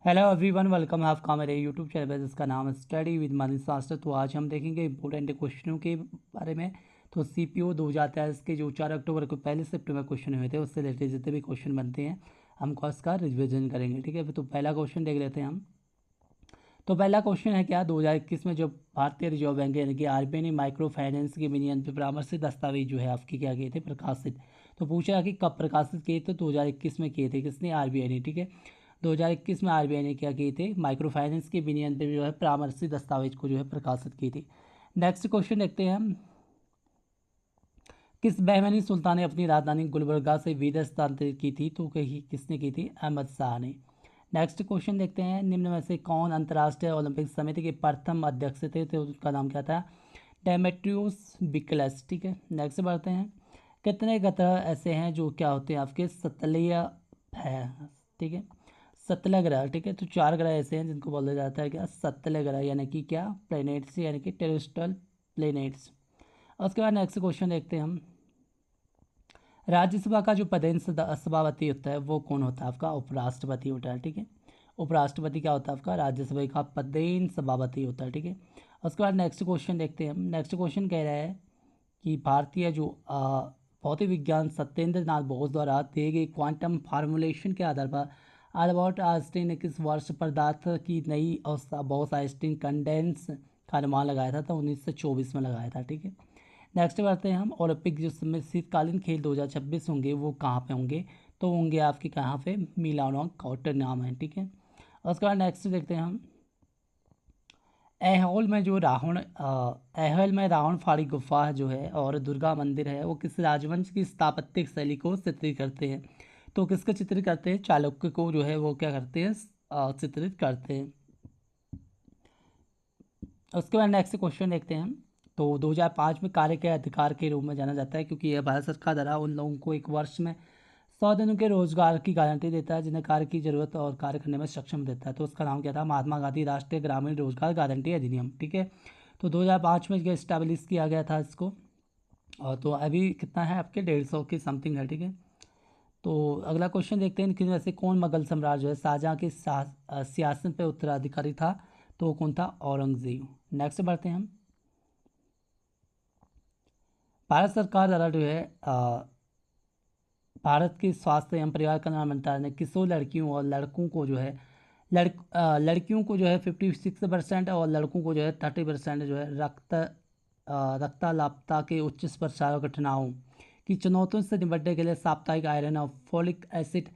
Hello everyone, welcome है आपका मेरे यूट्यूब चैनल पर जिसका नाम है स्टडी विद मनी शास्त्र। तो आज हम देखेंगे इंपॉर्टेंट क्वेश्चनों के बारे में। तो सीपीओ 2023 के जो 4 अक्टूबर को पहले शिफ्ट में क्वेश्चन हुए थे उससे रिलेटेड जितने भी क्वेश्चन बनते हैं हमको उसका रिविजन करेंगे। ठीक है, तो पहला क्वेश्चन देख लेते हैं हम। तो पहला क्वेश्चन है क्या, 2021 में जो भारतीय रिजर्व बैंक यानी कि आरबीआई ने माइक्रो फाइनेंस के विनियमन पर परामर्शित दस्तावेज जो है आपके क्या किए थे, प्रकाशित। तो पूछा कि कब प्रकाशित किए थे, 2021 में किए थे। किसने? आरबीआई ने। ठीक है, 2021 में आरबीआई ने क्या किए थे, माइक्रो फाइनेंस के विनियमन पर जो है परामर्शित दस्तावेज को जो है प्रकाशित की थी। नेक्स्ट क्वेश्चन देखते हैं हम। किस बहमनी सुल्तान ने अपनी राजधानी गुलबर्गा से विदेश स्थानांतरित की थी? तो कही किसने की थी? अहमद शाह ने। नेक्स्ट क्वेश्चन देखते हैं, निम्न में से कौन अंतर्राष्ट्रीय ओलंपिक समिति के प्रथम अध्यक्ष थे? तो उसका नाम क्या था? डेमेट्रियोस बिकलस। ठीक है, नेक्स्ट बढ़ते हैं। कितने ग्रह ऐसे हैं जो क्या होते हैं आपके सतलीय है? ठीक है, सतलय ग्रह। ठीक है, तो 4 ग्रह ऐसे हैं जिनको बोला जाता है क्या, सतलय ग्रह, यानी कि क्या, प्लेनेट्स, यानी कि टेरेस्ट्रियल प्लेनेट्स। उसके बाद नेक्स्ट क्वेश्चन देखते हैं हम। राज्यसभा का जो पदेन सभापति होता है वो कौन होता है? आपका उपराष्ट्रपति होता है। ठीक है, उपराष्ट्रपति क्या होता है आपका? राज्यसभा का पदेन सभापति होता है। ठीक है, उसके बाद नेक्स्ट क्वेश्चन देखते हैं हम। नेक्स्ट क्वेश्चन कह रहा है कि भारतीय जो भौतिक विज्ञान सत्येंद्र नाथ बोस द्वारा दिए गए क्वांटम फार्मूलेशन के आधार पर अल्बर्ट आइंस्टीन ने किस वर्ष पदार्थ की नई अवस्था बोस आइंस्टीन कंडेंस का अनुमान लगाया था? तो 1924 में लगाया था। ठीक है, नेक्स्ट करते हैं हम। ओलंपिक जो समय शीतकालीन खेल 2026 होंगे वो कहाँ पे होंगे? तो होंगे आपके कहाँ पे? मिलानो कॉटर नाम है। ठीक है, उसके बाद नेक्स्ट देखते हैं हम। ऐहोल में रावण फाड़ी गुफा जो है और दुर्गा मंदिर है वो किस राजवंश की स्थापत्यिक शैली को चित्रित करते हैं? तो किसका चित्रित करते हैं? चालुक्य को जो है वो क्या करते हैं, चित्रित करते हैं। उसके बाद नेक्स्ट क्वेश्चन देखते हैं हम। तो 2005 में कार्य के अधिकार के रूप में जाना जाता है क्योंकि यह भारत सरकार द्वारा उन लोगों को एक वर्ष में 100 दिनों के रोजगार की गारंटी देता है जिन्हें कार्य की जरूरत और कार्य करने में सक्षम देता है। तो उसका नाम क्या था? महात्मा गांधी राष्ट्रीय ग्रामीण रोजगार गारंटी अधिनियम। ठीक है, तो 2005 में यह इस्टेब्लिश किया गया था इसको। और तो अभी कितना है आपके? 150 की समथिंग है। ठीक है, तो अगला क्वेश्चन देखते हैं, इनमें से कौन मुगल सम्राट जो है शाहजहाँ के सियासत पर उत्तराधिकारी था? तो वो कौन था? औरंगजेब। नेक्स्ट बढ़ते हैं हम। भारत सरकार द्वारा जो है भारत के स्वास्थ्य एवं परिवार कल्याण मंत्रालय ने किशोर लड़कियों और लड़कों को जो है लड़कियों को जो है 56% और लड़कों को जो है 30% जो है रक्ताल्पता के उच्च प्रसार घटनाओं की चुनौतियों से निपटने के लिए साप्ताहिक आयरन और फोलिक एसिड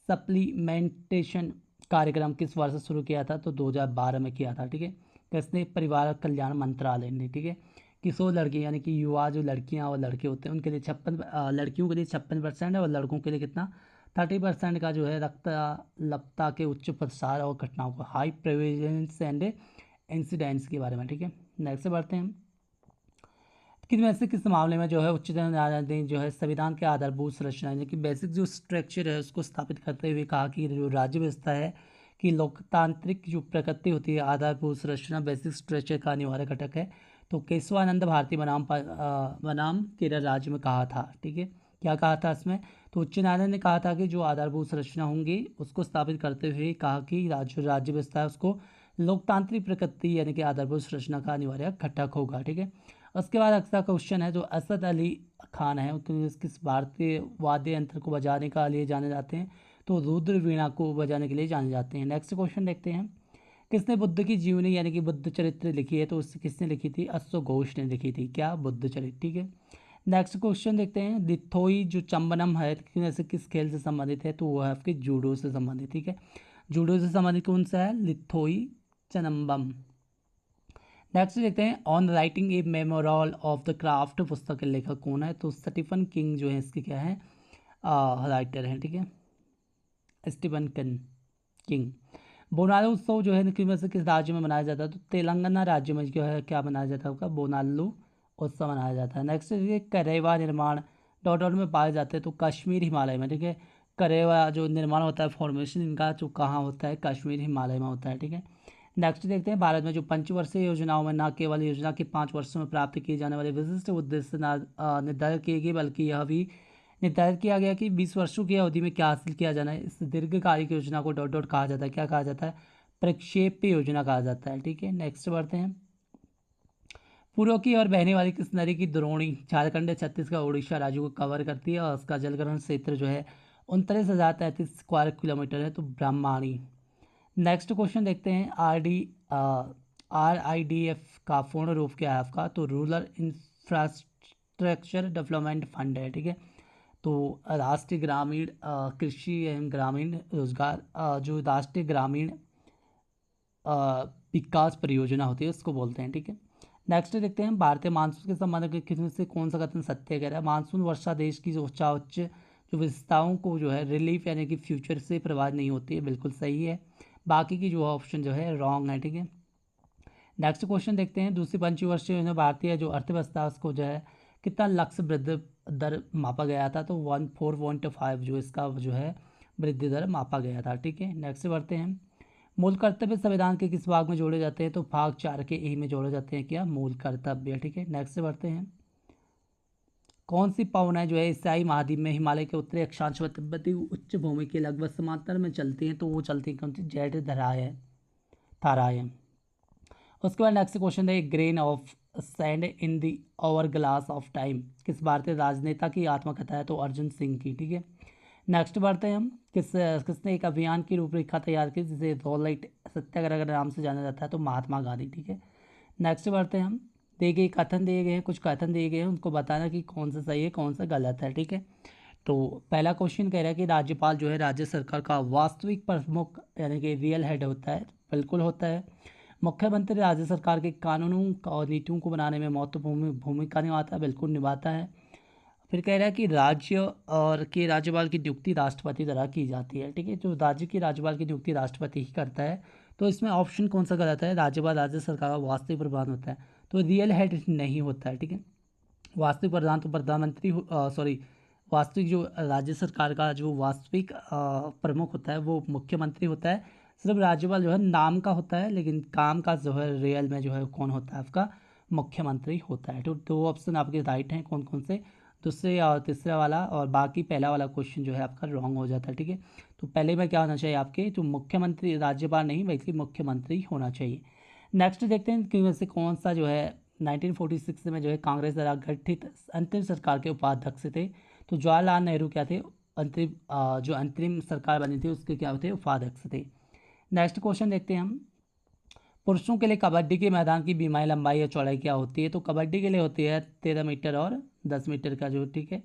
सप्लीमेंटेशन कार्यक्रम किस वर्ष शुरू किया था? तो 2012 में किया था। ठीक है, किसने? परिवार कल्याण मंत्रालय ने। ठीक है, किशोर लड़की यानी कि युवा जो लड़कियां और लड़के होते हैं उनके लिए 56, लड़कियों के लिए 56% और लड़कों के लिए कितना? 30% का जो है रक्ताल्पता के उच्च प्रसार और घटनाओं को, हाई प्रेविलेंस एंड इंसिडेंट्स के बारे में। ठीक है, नेक्स्ट बढ़ते हैं। किस मामले में जो है उच्चतम न्यायालय ने जो है संविधान के आधारभूत संरचना यानी कि बेसिक जो स्ट्रक्चर है उसको स्थापित करते हुए कहा कि जो राज्य व्यवस्था है कि लोकतांत्रिक जो प्रकृति होती है, आधारभूत संरचना बेसिक स्ट्रक्चर का अनिवार्य घटक है। तो केशवानंद भारती बनाम केरल राज्य में कहा था। ठीक है, क्या कहा था इसमें? तो उच्च न्यायालय ने कहा था कि जो आधारभूत संरचना होंगी उसको स्थापित करते हुए कहा कि राज्य व्यवस्था है उसको लोकतांत्रिक प्रकृति यानी कि आधारभूत संरचना का अनिवार्य घटक होगा। ठीक है, उसके बाद अगला क्वेश्चन है, जो असद अली खान है तो किस भारतीय वाद्य यंत्र को बजाने का लिए जाने जाते हैं? तो रुद्र वीणा को बजाने के लिए जाने जाते हैं। नेक्स्ट क्वेश्चन देखते हैं। किसने बुद्ध की जीवनी यानी कि बुद्ध चरित्र लिखी है? तो उससे किसने लिखी थी? अश्व घोष ने लिखी थी। क्या? बुद्ध चरित्र। ठीक है, नेक्स्ट क्वेश्चन देखते हैं। लिथोई जो चंबनम है से किस खेल से संबंधित है? तो वो है आपके जूडो से संबंधित। ठीक है, जूडो से संबंधित कौन सा है? लिथोई चनम्बम। नेक्स्ट देखते हैं, on writing a memoir of the craft पुस्तक के लेखक कौन है? तो स्टीफन किंग जो है इसके क्या है? राइटर हैं। ठीक है, स्टीफन किंग। बोनालू उत्सव जो है किस में से किस राज्य में मनाया जाता है? तो तेलंगाना राज्य में जो है क्या मनाया जाता है आपका? बोनालू उत्सव मनाया जाता है। नेक्स्ट है करेवा निर्माण डॉट डॉट में पाए जाते हैं? तो कश्मीर हिमालय में। ठीक है, करेवा जो निर्माण होता है फॉर्मेशन इनका जो कहाँ होता है? कश्मीर हिमालय में होता है। ठीक है, नेक्स्ट देखते हैं, भारत में जो पंचवर्षीय योजनाओं में न केवल योजना के 5 वर्षों में प्राप्त किए जाने वाले विशिष्ट उद्देश्य निर्धारित किए गए बल्कि यह भी निर्धारित किया गया कि 20 वर्षों की अवधि में क्या हासिल किया जाना है। इस दीर्घकालिक योजना को डॉट डॉट कहा जाता है, क्या कहा जाता है, प्रक्षेप्य योजना कहा जाता है। ठीक है, नेक्स्ट बढ़ते हैं। पूर्व की और बहने वाली किस नदी की द्रोणी झारखंड, छत्तीसगढ़, उड़ीसा राज्यों को कवर करती है और उसका जलग्रहण क्षेत्र जो है 39,033 स्क्वायर किलोमीटर है, तो ब्रह्माणी। नेक्स्ट क्वेश्चन देखते हैं। RIDF का पूर्ण रूप क्या है आपका, तो रूरल इंफ्रास्ट्रक्चर डेवलपमेंट फंड है। ठीक है, तो राष्ट्रीय ग्रामीण कृषि एवं ग्रामीण रोजगार जो राष्ट्रीय ग्रामीण विकास परियोजना होती है उसको बोलते हैं। ठीक है, नेक्स्ट देखते हैं। भारतीय मानसून के संबंध में किसमें से कौन सा कथन सत्य कह रहा है। मानसून वर्षा देश की जो उच्च जो विशेषताओं को जो है रिलीफ यानी कि फ्यूचर से प्रभावित नहीं होती है, बिल्कुल सही है। बाकी की जो ऑप्शन जो है रॉन्ग है। ठीक है, नेक्स्ट क्वेश्चन देखते हैं। दूसरी पंचवर्षीय योजना भारतीय जो अर्थव्यवस्था उसको जो है कितना लक्ष्य वृद्धि दर मापा गया था, तो 14.5 जो इसका जो है वृद्धि दर मापा गया था। ठीक है, नेक्स्ट बढ़ते हैं। मूल कर्तव्य संविधान के किस भाग में जोड़े जाते हैं, तो भाग 4 के ए में जोड़े जाते हैं, क्या, मूल कर्तव्य। ठीक है, नेक्स्ट बढ़ते हैं। कौन सी पवन है जो है एशियाई महाद्वीप में हिमालय के उत्तरी अक्षांश व तिब्बती उच्च भूमि के लगभग समांतर में चलती हैं, तो वो चलती है कौन सी, जेड धराए है, थाराए है। उसके बाद नेक्स्ट क्वेश्चन है। Grain of sand in the over glass of time किस भारतीय राजनेता की आत्मकथा है, तो अर्जुन सिंह की। ठीक है, नेक्स्ट बढ़ते हैं हम। किसने एक अभियान की रूपरेखा तैयार की जिसे रोलाइट सत्याग्रह के नाम से जाना जाता है, तो महात्मा गांधी। ठीक है, नेक्स्ट बढ़ते हैं हम। दिए गए हैं, कुछ कथन दिए गए हैं, उनको बताना कि कौन सा सही है कौन सा गलत है। ठीक है, तो पहला क्वेश्चन कह रहा है कि राज्यपाल जो है राज्य सरकार का वास्तविक प्रमुख यानी कि रियल हेड होता है, बिल्कुल होता है। मुख्यमंत्री राज्य सरकार के कानूनों और नीतियों को बनाने में महत्वपूर्ण भूमिका निभाता है, बिल्कुल निभाता है। फिर कह रहा है कि राज्य और के राज्यपाल की नियुक्ति राष्ट्रपति द्वारा की जाती है। ठीक है, जो राज्य की राज्यपाल की नियुक्ति राष्ट्रपति ही करता है, तो इसमें ऑप्शन कौन सा गलत है, राज्यपाल राज्य सरकार का वास्तविक प्रधान होता है, तो रियल हेड नहीं होता है। ठीक है, वास्तविक प्रधान तो प्रधानमंत्री सॉरी वास्तविक जो राज्य सरकार का जो वास्तविक प्रमुख होता है वो मुख्यमंत्री होता है। सिर्फ राज्यपाल जो है नाम का होता है, लेकिन काम का जो है रियल में जो है कौन होता है, आपका मुख्यमंत्री होता है। तो दो ऑप्शन आपके राइट हैं, कौन कौन से, दूसरे और तीसरा वाला, और बाकी पहला वाला क्वेश्चन जो है आपका रॉन्ग हो जाता है। ठीक है, तो पहले में क्या होना चाहिए आपके, तो मुख्यमंत्री, राज्यपाल नहीं बल्कि मुख्यमंत्री होना चाहिए। नेक्स्ट देखते हैं कि में से कौन सा जो है 1946 में जो है कांग्रेस द्वारा गठित अंतरिम सरकार के उपाध्यक्ष थे, तो जवाहरलाल नेहरू क्या थे, जो अंतरिम सरकार बनी थी उसके क्या थे, उपाध्यक्ष थे। नेक्स्ट क्वेश्चन देखते हैं हम। पुरुषों के लिए कबड्डी के मैदान की बीमाई लंबाई या चौड़ाई क्या होती है, तो कबड्डी के लिए होती है 13 मीटर और 10 मीटर का जो, ठीक है,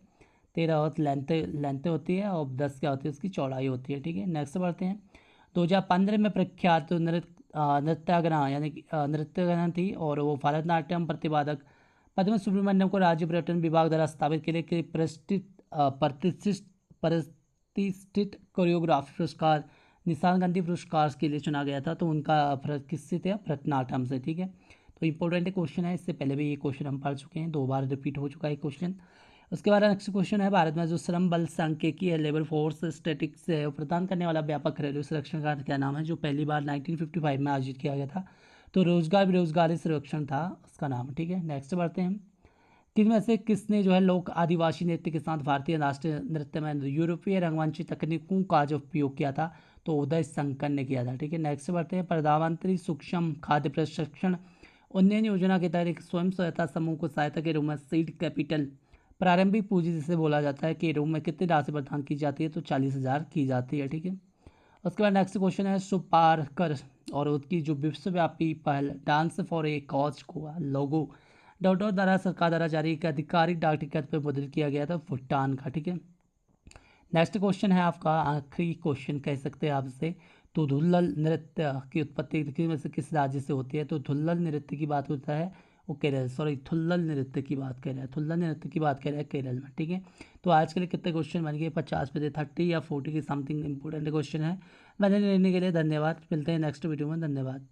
13 और लेंथ होती है और 10 क्या होती है उसकी चौड़ाई होती है। ठीक है, नेक्स्ट बढ़ते हैं। 2015 में प्रख्यात नृत्यांगना यानी कि नृत्यांगना थी और वो भारतनाट्यम प्रतिपादक पद्म सुब्रमण्यम को राज्य पर्यटन विभाग द्वारा स्थापित के लिए प्रतिष्ठित कोरियोग्राफी पुरस्कार निशान गांधी पुरस्कार के लिए चुना गया था, तो उनका किससे थे, भरतनाट्यम से। ठीक है, तो इंपॉर्टेंट क्वेश्चन है, इससे पहले भी ये क्वेश्चन हम पढ़ चुके हैं, 2 बार रिपीट हो चुका है क्वेश्चन। उसके बाद नेक्स्ट क्वेश्चन है। भारत में जो श्रम बल सांख्यिकी है, लेबर फोर्स स्टैटिक्स है, प्रदान करने वाला व्यापक घरेलू संरक्षण का क्या नाम है, जो पहली बार 1955 में आयोजित किया गया था, तो रोजगार बेरोजगारी संरक्षण था उसका नाम। ठीक है, नेक्स्ट बढ़ते हैं। किसमें से किसने जो है लोक आदिवासी नृत्य के साथ भारतीय राष्ट्रीय नृत्य में यूरोपीय रंगमंच तकनीकों का जो उपयोग किया था, तो उदय शंकर ने किया था। ठीक है, नेक्स्ट बढ़ते हैं। प्रधानमंत्री सूक्ष्म खाद्य प्रशिक्षण उन्नयन योजना के तहत एक स्वयं सहायता समूह को सहायता के रूप में सीड कैपिटल प्रारंभिक पूंजी जिसे बोला जाता है के रूप में कितनी राशि प्रदान की जाती है, तो 40,000 की जाती है। ठीक है, उसके बाद नेक्स्ट क्वेश्चन है। सुपारकर और उसकी जो विश्वव्यापी पहल डांस फॉर ए कॉज को लोगो डॉट डॉट द्वारा सरकार द्वारा जारी एक आधिकारिक डाक टिकट पर मुद्रित किया गया था भूटान का। ठीक है, नेक्स्ट क्वेश्चन है आपका आखिरी क्वेश्चन कह सकते हैं आपसे। तो धुल्लल नृत्य की उत्पत्ति में से किस राज्य से होती है, तो धुल्लल नृत्य की बात होता है वो केरल, सॉरी थुल्लल नृत्य की बात कर रहा है, थुल्लल नृत्य की बात कर रहा है केरल में। ठीक है, तो आज के लिए कितने क्वेश्चन बन गए, 50 में से 30 या 40 की समथिंग इंपॉर्टेंट क्वेश्चन है। मैंने लेने के लिए धन्यवाद, मिलते हैं नेक्स्ट वीडियो में, धन्यवाद।